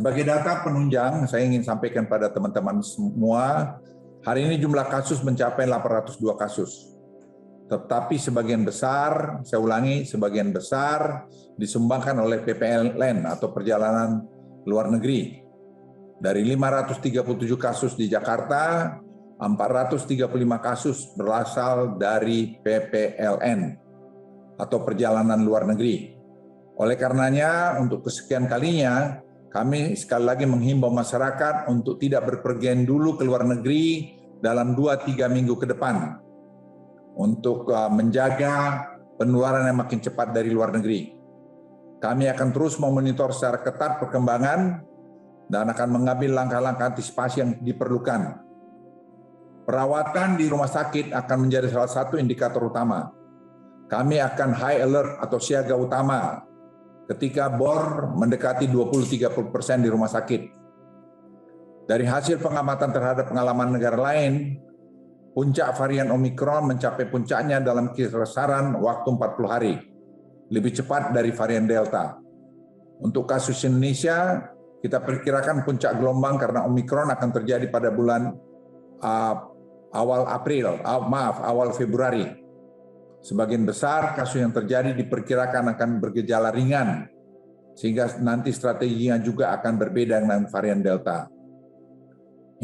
Sebagai data penunjang, saya ingin sampaikan pada teman-teman semua, hari ini jumlah kasus mencapai 802 kasus. Tetapi sebagian besar, saya ulangi, sebagian besar disumbangkan oleh PPLN atau perjalanan luar negeri. Dari 537 kasus di Jakarta, 435 kasus berasal dari PPLN atau perjalanan luar negeri. Oleh karenanya, untuk kesekian kalinya, kami sekali lagi menghimbau masyarakat untuk tidak berpergian dulu ke luar negeri dalam 2-3 minggu ke depan untuk menjaga penularan yang makin cepat dari luar negeri. Kami akan terus memonitor secara ketat perkembangan dan akan mengambil langkah-langkah antisipasi yang diperlukan. Perawatan di rumah sakit akan menjadi salah satu indikator utama. Kami akan high alert atau siaga utama ketika bor mendekati 20-30% di rumah sakit. Dari hasil pengamatan terhadap pengalaman negara lain, puncak varian Omikron mencapai puncaknya dalam kisaran waktu 40 hari, lebih cepat dari varian Delta. Untuk kasus Indonesia, kita perkirakan puncak gelombang karena Omikron akan terjadi pada bulan awal Februari. Sebagian besar kasus yang terjadi diperkirakan akan bergejala ringan, sehingga nanti strateginya juga akan berbeda dengan varian Delta.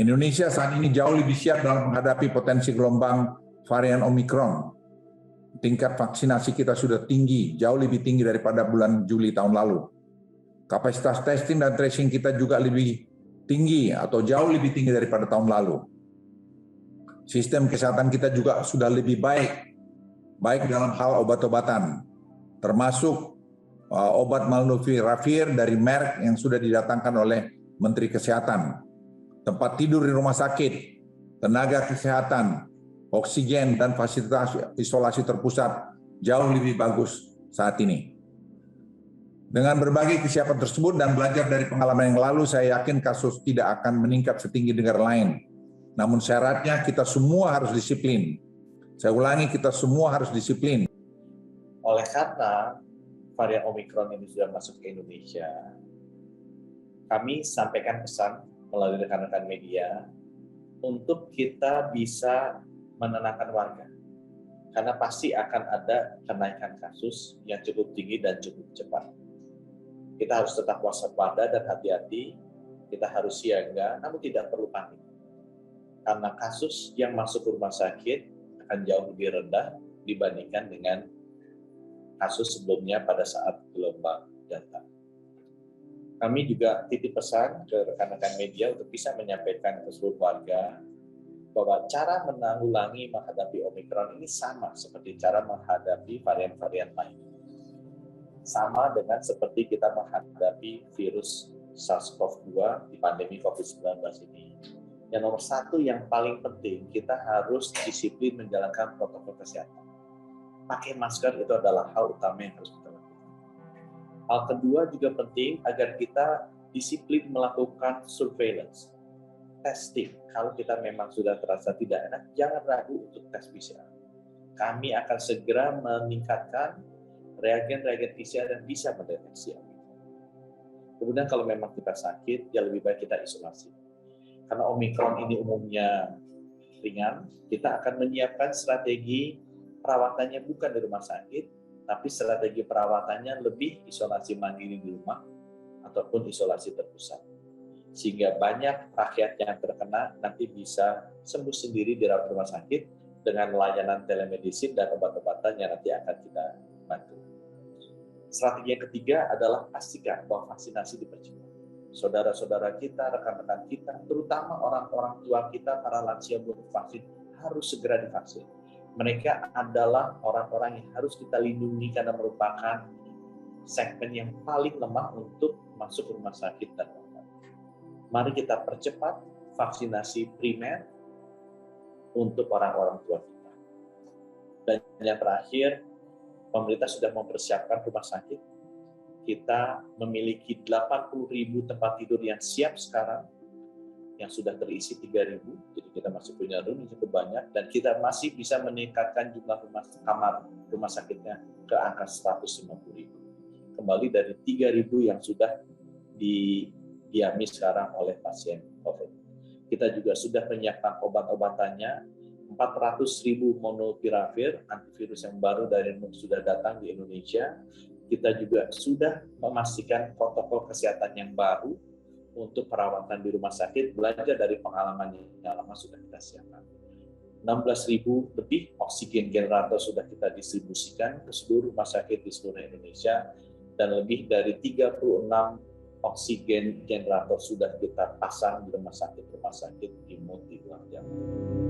Indonesia saat ini jauh lebih siap dalam menghadapi potensi gelombang varian Omikron. Tingkat vaksinasi kita sudah tinggi, jauh lebih tinggi daripada bulan Juli tahun lalu. Kapasitas testing dan tracing kita juga lebih tinggi atau jauh lebih tinggi daripada tahun lalu. Sistem kesehatan kita juga sudah lebih baik dalam hal obat-obatan, termasuk obat Molnupiravir dari Merck yang sudah didatangkan oleh Menteri Kesehatan. Tempat tidur di rumah sakit, tenaga kesehatan, oksigen, dan fasilitas isolasi terpusat jauh lebih bagus saat ini. Dengan berbagai kesiapan tersebut dan belajar dari pengalaman yang lalu, saya yakin kasus tidak akan meningkat setinggi negara lain. Namun syaratnya kita semua harus disiplin. Saya ulangi, kita semua harus disiplin. Oleh karena varian Omikron ini sudah masuk ke Indonesia, kami sampaikan pesan melalui rekan-rekan media untuk kita bisa menenangkan warga. Karena pasti akan ada kenaikan kasus yang cukup tinggi dan cukup cepat. Kita harus tetap waspada dan hati-hati, kita harus siaga, namun tidak perlu panik. Karena kasus yang masuk ke rumah sakit akan jauh lebih rendah dibandingkan dengan kasus sebelumnya pada saat gelombang Delta. Kami juga titip pesan ke rekan-rekan media untuk bisa menyampaikan ke seluruh warga bahwa cara menanggulangi menghadapi Omikron ini sama seperti cara menghadapi varian-varian lain. Sama dengan seperti kita menghadapi virus SARS-CoV-2 di pandemi COVID-19 ini. Yang nomor satu yang paling penting, kita harus disiplin menjalankan protokol kesehatan. Pakai masker itu adalah hal utama yang harus kita lakukan. Hal kedua juga penting agar kita disiplin melakukan surveillance, testing. Kalau kita memang sudah terasa tidak enak, jangan ragu untuk tes PCR. Kami akan segera meningkatkan reagen-reagen PCR yang bisa mendeteksi. Kemudian kalau memang kita sakit, ya lebih baik kita isolasi. Karena Omikron ini umumnya ringan, kita akan menyiapkan strategi perawatannya bukan di rumah sakit, tapi strategi perawatannya lebih isolasi mandiri di rumah ataupun isolasi terpusat. Sehingga banyak rakyat yang terkena nanti bisa sembuh sendiri di rumah sakit dengan layanan telemedicine dan obat-obatan yang nanti akan kita bantu. Strategi yang ketiga adalah pastikan bahwa vaksinasi dipercepat. Saudara-saudara kita, rekan-rekan kita, terutama orang-orang tua kita, para lansia belum vaksin, harus segera divaksin. Mereka adalah orang-orang yang harus kita lindungi karena merupakan segmen yang paling lemah untuk masuk rumah sakit dan obat. Mari kita percepat vaksinasi primer untuk orang-orang tua kita. Dan yang terakhir, pemerintah sudah mempersiapkan rumah sakit. Kita memiliki 80.000 tempat tidur yang siap sekarang, yang sudah terisi 3.000, jadi kita masih punya room yang cukup banyak, dan kita masih bisa meningkatkan jumlah kamar rumah sakitnya ke angka 150.000. Kembali dari 3.000 yang sudah diami sekarang oleh pasien COVID. Kita juga sudah menyiapkan obat-obatannya, 400.000 molnupiravir, antivirus yang baru dari sudah datang di Indonesia. Kita juga sudah memastikan protokol kesehatan yang baru untuk perawatan di rumah sakit, belajar dari pengalaman yang lama sudah kita siapkan. 16.000 lebih oksigen generator sudah kita distribusikan ke seluruh rumah sakit di seluruh Indonesia, dan lebih dari 36 oksigen generator sudah kita pasang di rumah sakit di multi luar Jawa.